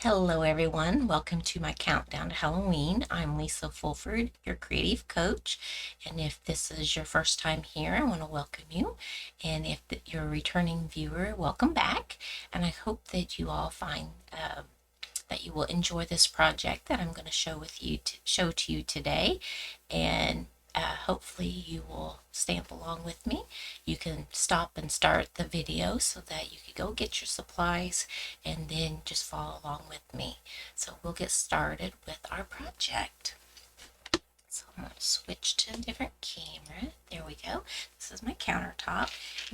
Hello everyone, welcome to my countdown to Halloween. I'm Lisa Fulford, your creative coach, and if this is your first time here, I want to welcome you, and if you're a returning viewer, welcome back, and I hope that you all find that you will enjoy this project that I'm going to show to you today, and hopefully you will stamp along with me. You can stop and start the video so that you can go get your supplies and then just follow along with me. So we'll get started with our project. So I'm going to switch to a different camera. There we go. This is my countertop.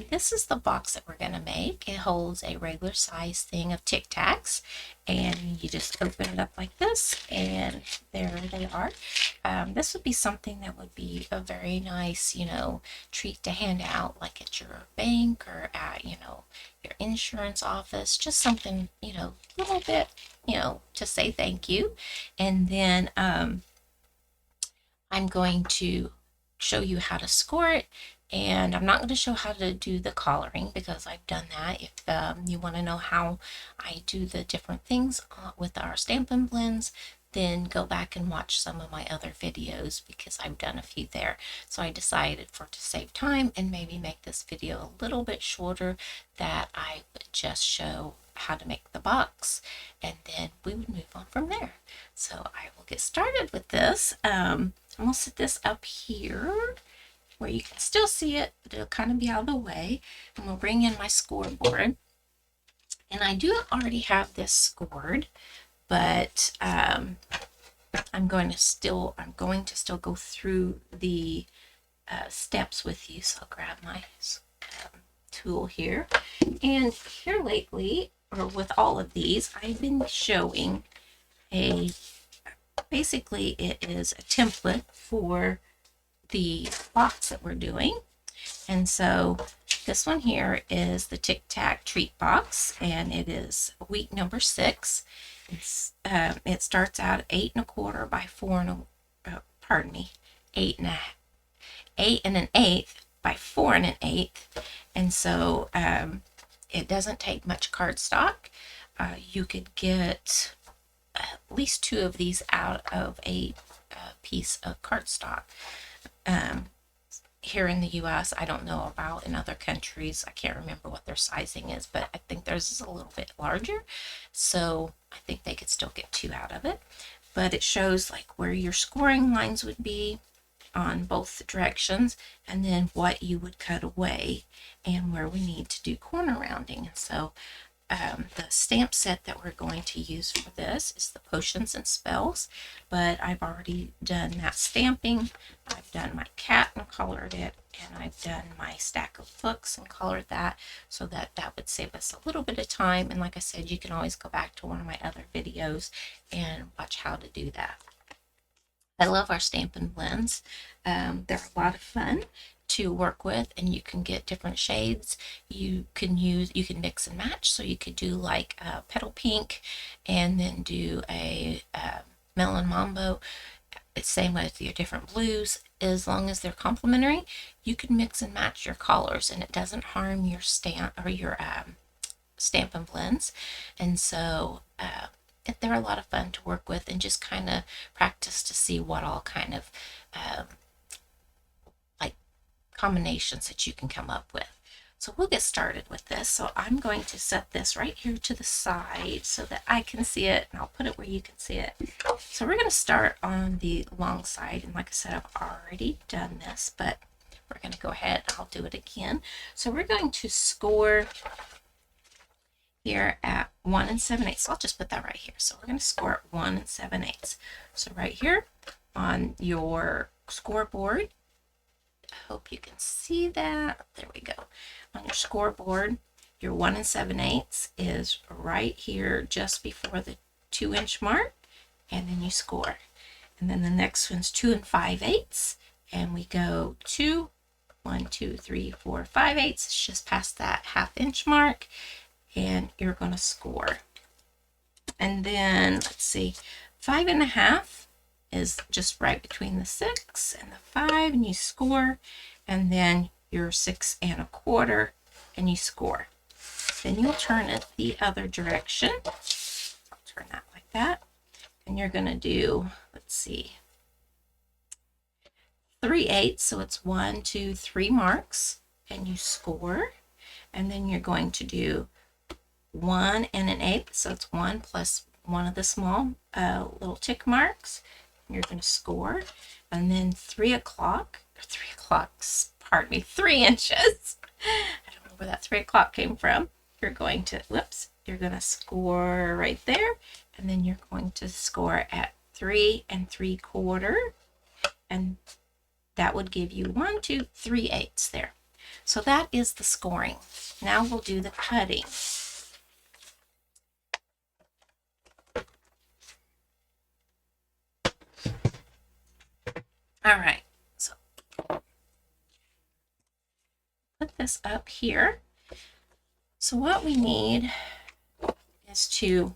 This is the box that we're going to make. It holds a regular size thing of Tic Tacs, and you just open it up like this, and there they are. This would be something that would be a very nice, treat to hand out, like at your bank or at, your insurance office. Just something, a little bit, to say thank you. And then I'm going to show you how to score it, and I'm not going to show how to do the collaring because I've done that. If you want to know how I do the different things with our Stampin' Blends, then go back and watch some of my other videos because I've done a few there. So I decided to save time and maybe make this video a little bit shorter, that I would just show how to make the box, and then we would move on from there. So I will get started with this. I'm going to set this up here where you can still see it, but it'll kind of be out of the way. I'm going to bring in my scoreboard. And I do already have this scored, but I'm going to still go through the steps with you. So I'll grab my tool here. And here lately, or with all of these, I've been showing basically it is a template for the box that we're doing. And so this one here is the Tic Tac Treat Box, and it is week number 6. It starts out at 8 1/4 by 8 1/8 by 4 1/8. And so it doesn't take much cardstock. You could get at least 2 of these out of a piece of cardstock. Here in the US, I don't know about in other countries. I can't remember what their sizing is, but I think theirs is a little bit larger. So I think they could still get 2 out of it. But it shows like where your scoring lines would be on both directions, and then what you would cut away and where we need to do corner rounding. And so the stamp set that we're going to use for this is the Potions and Spells, but I've already done that stamping. I've done my cat and colored it, and I've done my stack of books and colored that, so that would save us a little bit of time. And like I said, you can always go back to one of my other videos and watch how to do that. I love our Stampin' Blends. They're a lot of fun to work with, and you can get different shades. You can mix and match. So you could do like a petal pink and then do a melon mambo. It's same with your different blues. As long as they're complementary, you can mix and match your colors, and it doesn't harm your stamp or your Stampin' Blends. And so they're a lot of fun to work with, and just kind of practice to see what all kind of like combinations that you can come up with. So we'll get started with this. So I'm going to set this right here to the side so that I can see it, and I'll put it where you can see it. So we're going to start on the long side, and like I said, I've already done this, but we're going to go ahead, I'll do it again. So we're going to score here at 1 7/8. So I'll just put that right here. So we're going to score at 1 7/8. So right here on your scoreboard, I hope you can see that. There we go. On your scoreboard, your 1 7/8 is right here just before the 2-inch mark, and then you score. And then the next one's 2 5/8, and we go 2, 1, 2, 3, 4, 5/8. It's just past that 1/2-inch mark, and you're going to score. And then let's see, 5 1/2 is just right between the 6 and the 5, and you score. And then your 6 1/4, and you score. Then you'll turn it the other direction. I'll turn that that. And you're going to do, let's see, 3/8, so it's 1, 2, 3 marks, and you score. And then you're going to do 1 and 1/8, so it's 1 plus one of the small little tick marks. You're going to score. And then 3 o'clock, or 3 o'clocks, pardon me, 3 inches. I don't know where that 3 o'clock came from. You're going to, whoops, you're going to score right there. And then you're going to score at 3 3/4. And that would give you 1, 2, 3/8 there. So that is the scoring. Now we'll do the cutting. All right, so put this up here. So what we need is to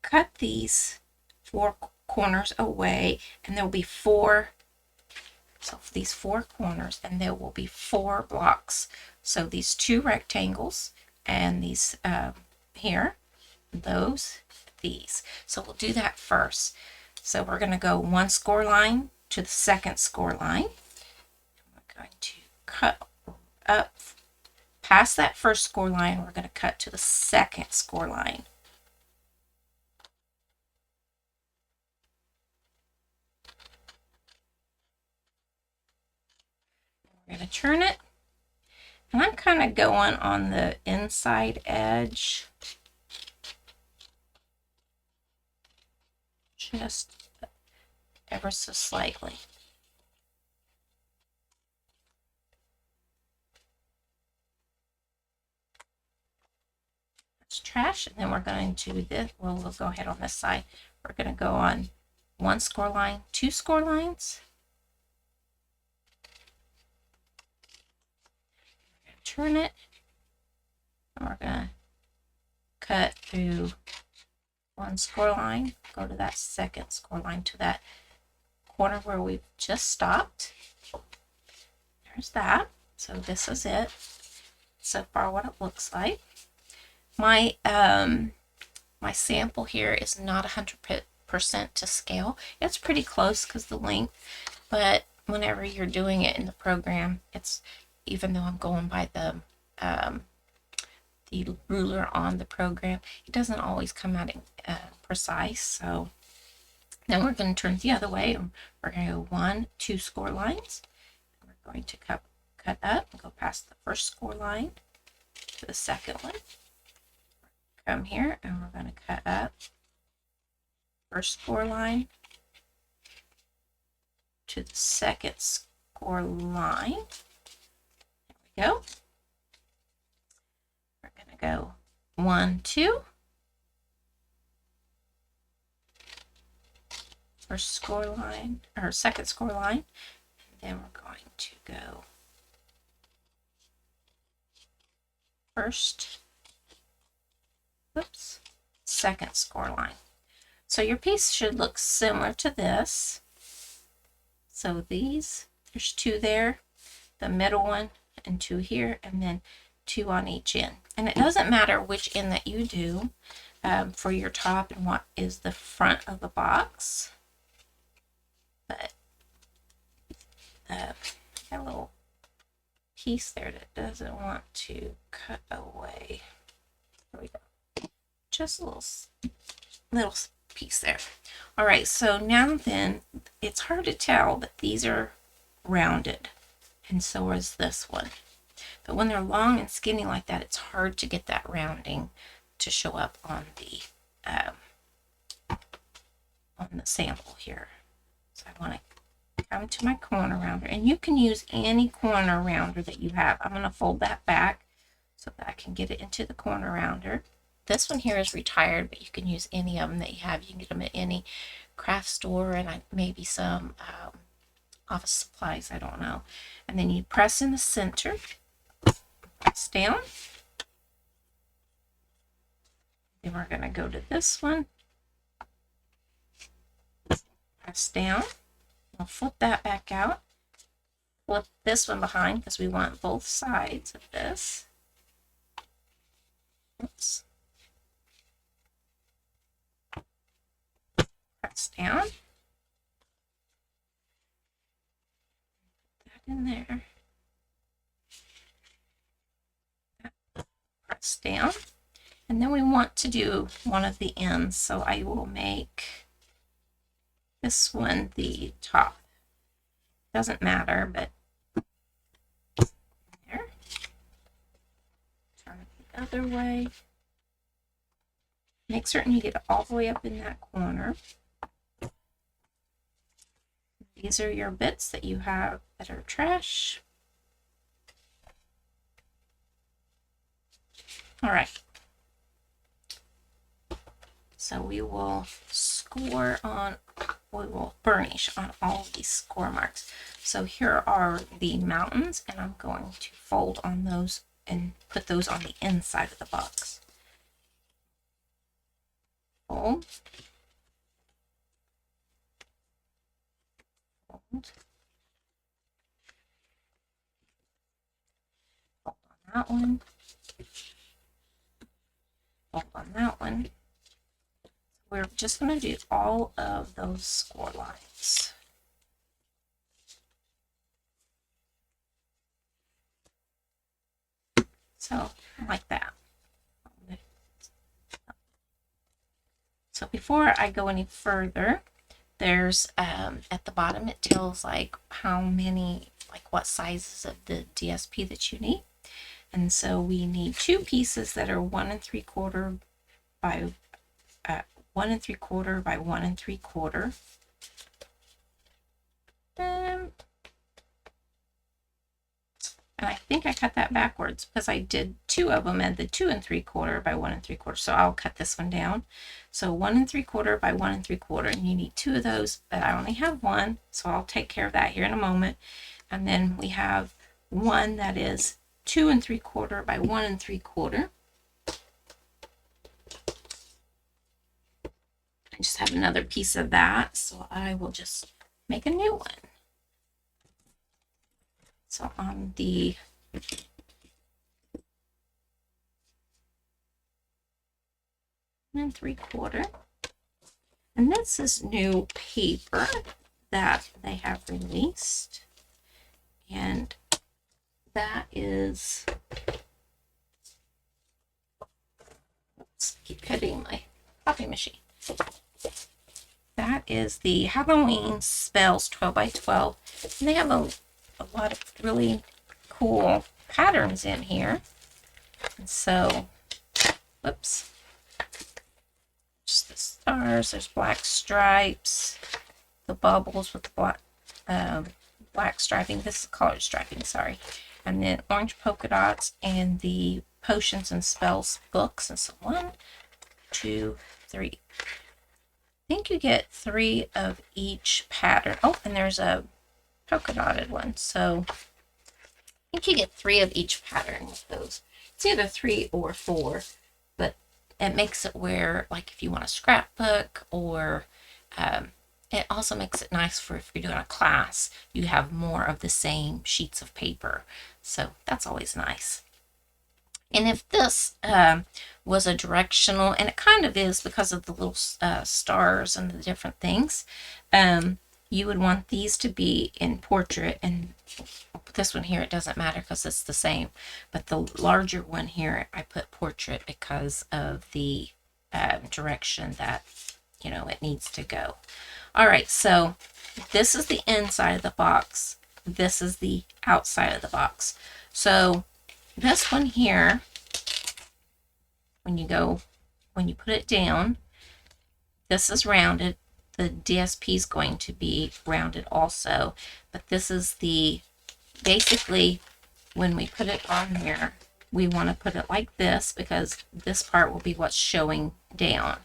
cut these 4 corners away, and there will be 4. So for these 4 corners, and there will be 4 blocks. So these 2 rectangles and these here, those, these. So we'll do that first. So we're going to go 1 score line to the 2nd score line. We're going to cut up past that 1st score line. We're going to cut to the 2nd score line. We're going to turn it, and I'm kind of going on the inside edge, just ever so slightly. That's trash, and then we're going to do this. Well, we'll go ahead on this side. We're going to go on 1 score line, 2 score lines. Turn it, and we're going to cut through 1 score line, go to that 2nd score line to that corner where we've just stopped. There's that. So this is it. So far what it looks like. My my sample here is not 100% to scale. It's pretty close because the length, but whenever you're doing it in the program, it's, even though I'm going by the ruler on the program, it doesn't always come out precise. So then we're going to turn the other way, and we're going to go 1, 2 score lines. We're going to cut up and go past the 1st score line to the 2nd one. Come here, and we're going to cut up 1st score line to the 2nd score line. Go. We're going to go 1, 2, 1st score line, or 2nd score line, and then we're going to go 1st, oops, 2nd score line. So your piece should look similar to this. So these, there's 2 there, the middle one, and 2 here, and then 2 on each end. And it doesn't matter which end that you do for your top and what is the front of the box, but got a little piece there that doesn't want to cut away. There we go. Just a little piece there. All right, so now then, it's hard to tell that these are rounded, and so is this one. But when they're long and skinny like that, it's hard to get that rounding to show up on the sample here. So I want to come to my corner rounder, and you can use any corner rounder that you have. I'm going to fold that back so that I can get it into the corner rounder. This one here is retired, but you can use any of them that you have. You can get them at any craft store, and maybe some office supplies, I don't know. And then you press in the center, press down. Then we're going to go to this one, press down. We'll flip that back out, flip this one behind because we want both sides of this. Oops. press down. Put that in there. Press down. And then we want to do one of the ends. So I will make this one the top. Doesn't matter, but there. Turn it the other way. Make certain you get it all the way up in that corner. These are your bits that you have that are trash. All right. So we will burnish on all of these score marks. So here are the mountains, and I'm going to fold on those and put those on the inside of the box. Fold. Fold. Fold on that one. Fold on that one. We're just going to do all of those score lines. So, like that. So before I go any further, there's at the bottom it tells like how many, like what sizes of the DSP that you need. And so we need two pieces that are 1 3/4 by 1 3/4 by 1 3/4. And I think I cut that backwards because I did two of them at the 2 3/4 by 1 3/4. So I'll cut this one down. So 1 3/4 by 1 3/4, and you need two of those, but I only have one, so I'll take care of that here in a moment. And then we have one that is 2 3/4 by 1 3/4. I just have another piece of that, so I will just make a new one. So on the and 3/4, and this is new paper that they have released, and that is, let's keep hitting my copy machine. That is the Halloween Spells 12 by 12, and they have a lot of really cool patterns in here. And so, whoops, just the stars, there's black stripes, the bubbles with the black striping, this is colored striping, sorry, and then orange polka dots, and the potions and spells books. And so 1, 2, 3. I think you get 3 of each pattern. Oh, and there's a polka dotted one, so I think you get 3 of each pattern with those. It's either 3 or 4, but it makes it where, like, if you want a scrapbook, or it also makes it nice for if you're doing a class, you have more of the same sheets of paper, so that's always nice. And if this was a directional, and it kind of is because of the little stars and the different things, you would want these to be in portrait, and this one here, it doesn't matter because it's the same, but the larger one here, I put portrait because of the direction that, you know, it needs to go. All right, so this is the inside of the box. This is the outside of the box. So this one here, when you put it down, this is rounded. The DSP is going to be rounded also, but this is the, basically, when we put it on here, we want to put it like this because this part will be what's showing down.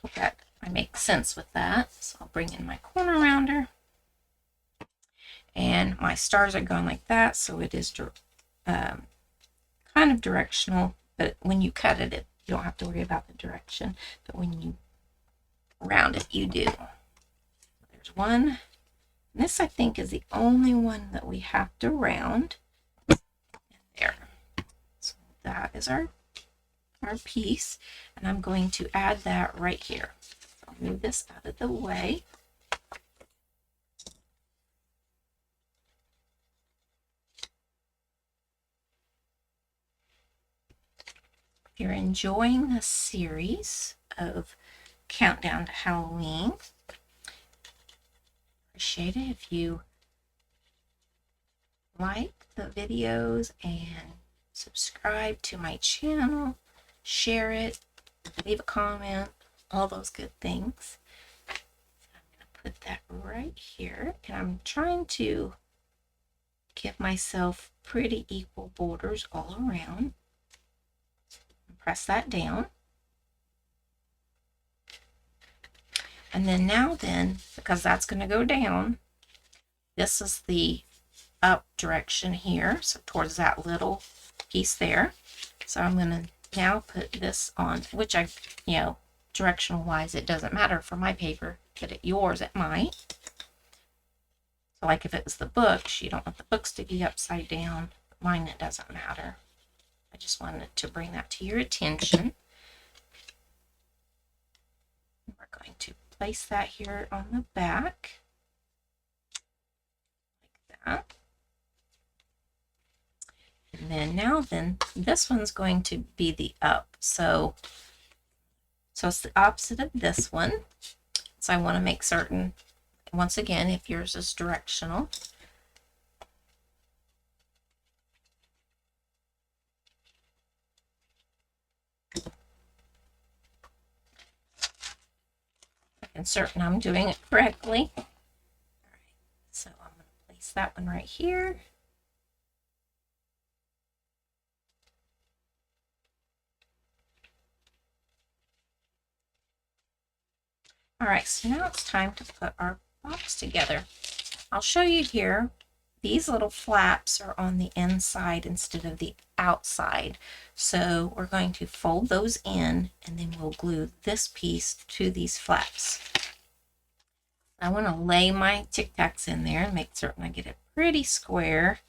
Hope that I make sense with that. So I'll bring in my corner rounder, and my stars are going like that, so it is kind of directional, but when you cut it, you don't have to worry about the direction, but when you round it, you do. There's one. And this, I think, is the only one that we have to round. And there. So that is our piece, and I'm going to add that right here. So move this out of the way. If you're enjoying the series of Countdown to Halloween, appreciate it if you like the videos and subscribe to my channel, share it, leave a comment, all those good things. I'm going to put that right here, and I'm trying to give myself pretty equal borders all around. Press that down. And then because that's going to go down, this is the up direction here, so towards that little piece there. So I'm going to now put this on, which directional wise, it doesn't matter for my paper, but at yours it might. So like if it was the books, you don't want the books to be upside down. Mine, it doesn't matter. I just wanted to bring that to your attention. We're going to place that here on the back, like that. And then this one's going to be the up. So it's the opposite of this one. So I want to make certain, once again, if yours is directional, and certain I'm doing it correctly. All right, so I'm going to place that one right here. All right, so now it's time to put our box together. I'll show you here. These little flaps are on the inside instead of the outside. So we're going to fold those in, and then we'll glue this piece to these flaps. I want to lay my Tic Tacs in there and make certain I get it pretty square.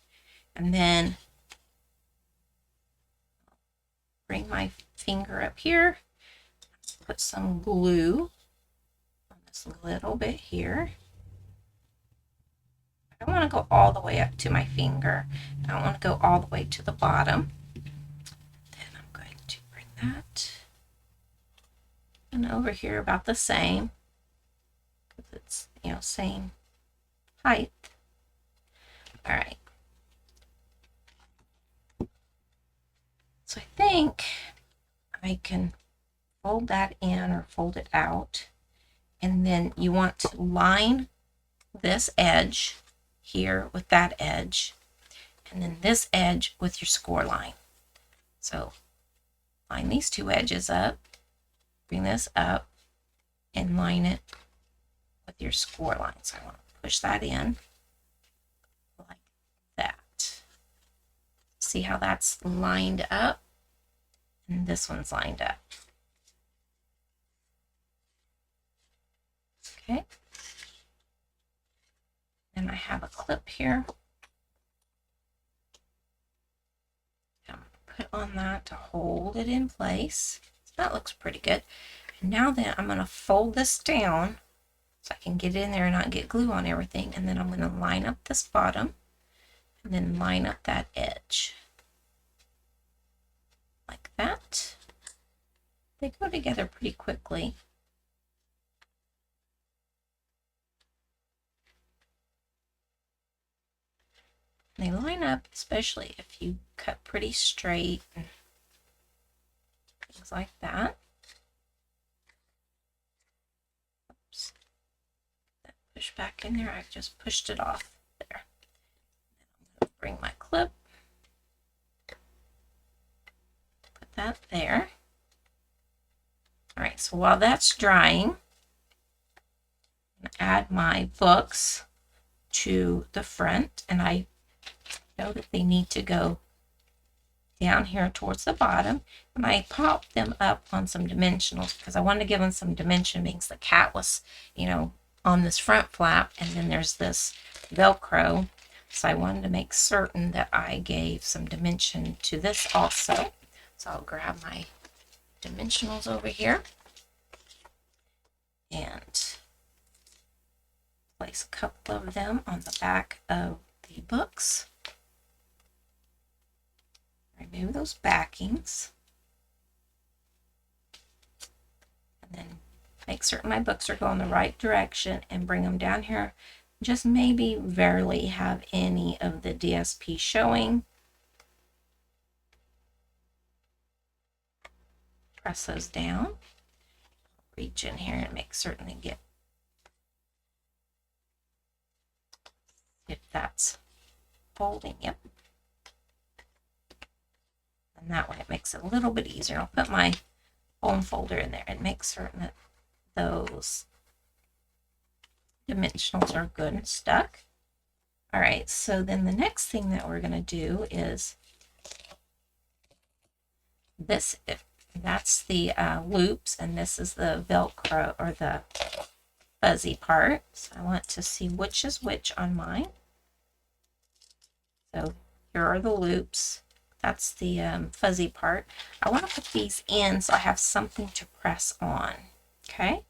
And then bring my finger up here, put some glue on this little bit here. I don't want to go all the way up to my finger. I don't want to go all the way to the bottom. Then I'm going to bring that and over here about the same, because it's, same height. All right. So I think I can fold that in or fold it out, and then you want to line this edge here with that edge, and then this edge with your score line. So line these two edges up, bring this up, and line it with your score line. So I want to push that in like that. See how that's lined up? And this one's lined up. Okay. And I have a clip here. I'm put on that to hold it in place. So that looks pretty good. And now then I'm going to fold this down so I can get in there and not get glue on everything. And then I'm going to line up this bottom and then line up that edge. Like that. They go together pretty quickly. They line up, especially if you cut pretty straight and things like that. Oops. That push back in there, I just pushed it off there. I'm going to bring my clip, put that there. All right, so while that's drying, I'm going to add my books to the front, and I know that they need to go down here towards the bottom, and I popped them up on some dimensionals because I wanted to give them some dimension because the cat was, on this front flap, and then there's this Velcro, so I wanted to make certain that I gave some dimension to this also. So I'll grab my dimensionals over here, and place a couple of them on the back of the books. Remove those backings. And then make certain my books are going the right direction and bring them down here. Just maybe barely have any of the DSP showing. Press those down. Reach in here and make certain they get, if that's folding, yep. And that way it makes it a little bit easier. I'll put my foam folder in there and make certain that those dimensionals are good and stuck. All right, so then the next thing that we're going to do is this. That's the loops, and this is the Velcro or the fuzzy part. So I want to see which is which on mine. So here are the loops. That's the fuzzy part. I want to put these in so I have something to press on. Okay,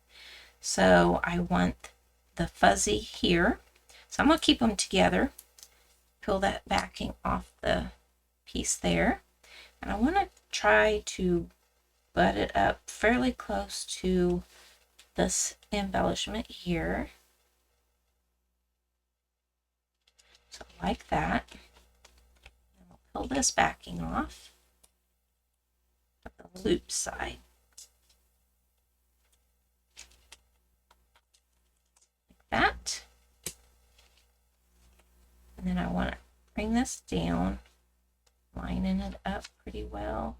so I want the fuzzy here. So I'm going to keep them together. Peel that backing off the piece there. And I want to try to butt it up fairly close to this embellishment here. So like that. And I'll peel this backing off of the loop side. Like that. And then I want to bring this down, lining it up pretty well.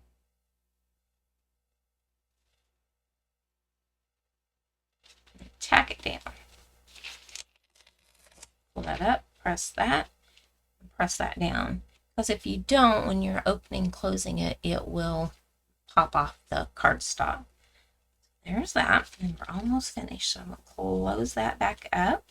And tack it down. Pull that up, press that, and press that down. Because if you don't, when you're opening and closing it, it will pop off the cardstock. There's that, and we're almost finished. So I'm going to close that back up.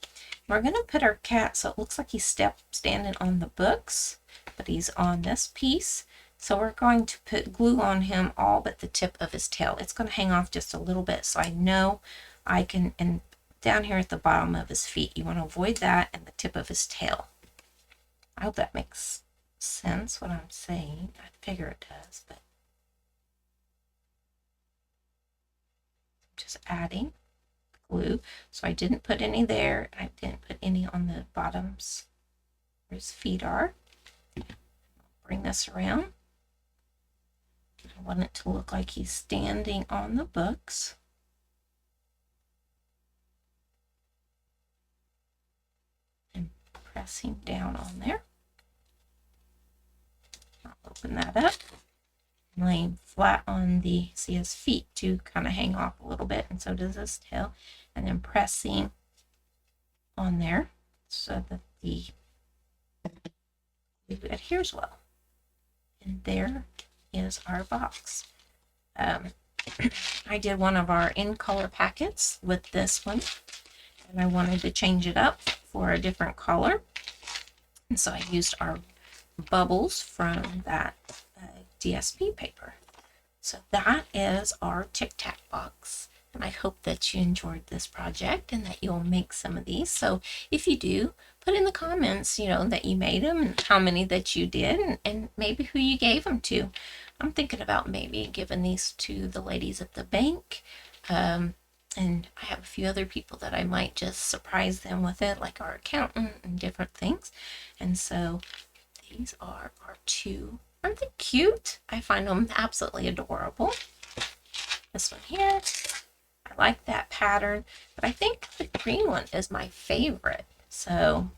We're going to put our cat so it looks like he's standing on the books, but he's on this piece. So we're going to put glue on him all but the tip of his tail. It's going to hang off just a little bit so I know I can, and down here at the bottom of his feet, you want to avoid that and the tip of his tail. I hope that makes sense what I'm saying. I figure it does, but just adding glue. So I didn't put any there. I didn't put any on the bottoms where his feet are. Bring this around. I want it to look like he's standing on the books. And pressing down on there. I'll open that up. Laying flat on the, see his feet to kind of hang off a little bit, and so does his tail, and then pressing on there so that the glue adheres well. And there is our box. I did one of our in color packets with this one, and I wanted to change it up for a different color, and so I used our bubbles from that DSP paper. So that is our Tic Tac box, and I hope that you enjoyed this project and that you'll make some of these. So if you do, put in the comments, you know, that you made them and how many that you did, and maybe who you gave them to. I'm thinking about maybe giving these to the ladies at the bank, and I have a few other people that I might just surprise them with it, like our accountant and different things. And so these are our two. Aren't they cute? I find them absolutely adorable. This one here, I like that pattern, but I think the green one is my favorite. So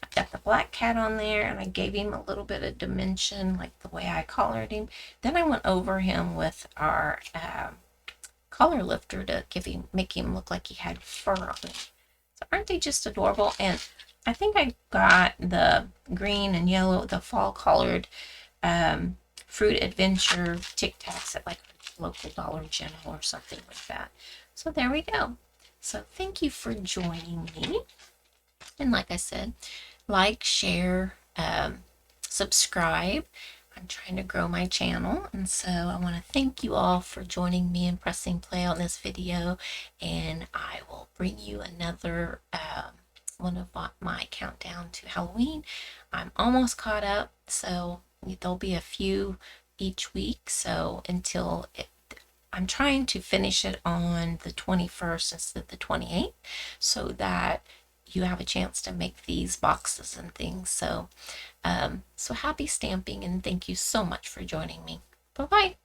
I've got the black cat on there, and I gave him a little bit of dimension, like the way I colored him. Then I went over him with our color lifter to make him look like he had fur on him. So aren't they just adorable? And I think I got the green and yellow, the fall colored Fruit Adventure Tic Tacs at like a local Dollar General or something like that. So there we go. So thank you for joining me. And like I said, like, share, subscribe. I'm trying to grow my channel, and so I want to thank you all for joining me and pressing play on this video, and I will bring you another one of my countdown to Halloween. I'm almost caught up, so there'll be a few each week. So until it, I'm trying to finish it on the 21st instead of the 28th, so that you have a chance to make these boxes and things. So, so happy stamping, and thank you so much for joining me. Bye bye.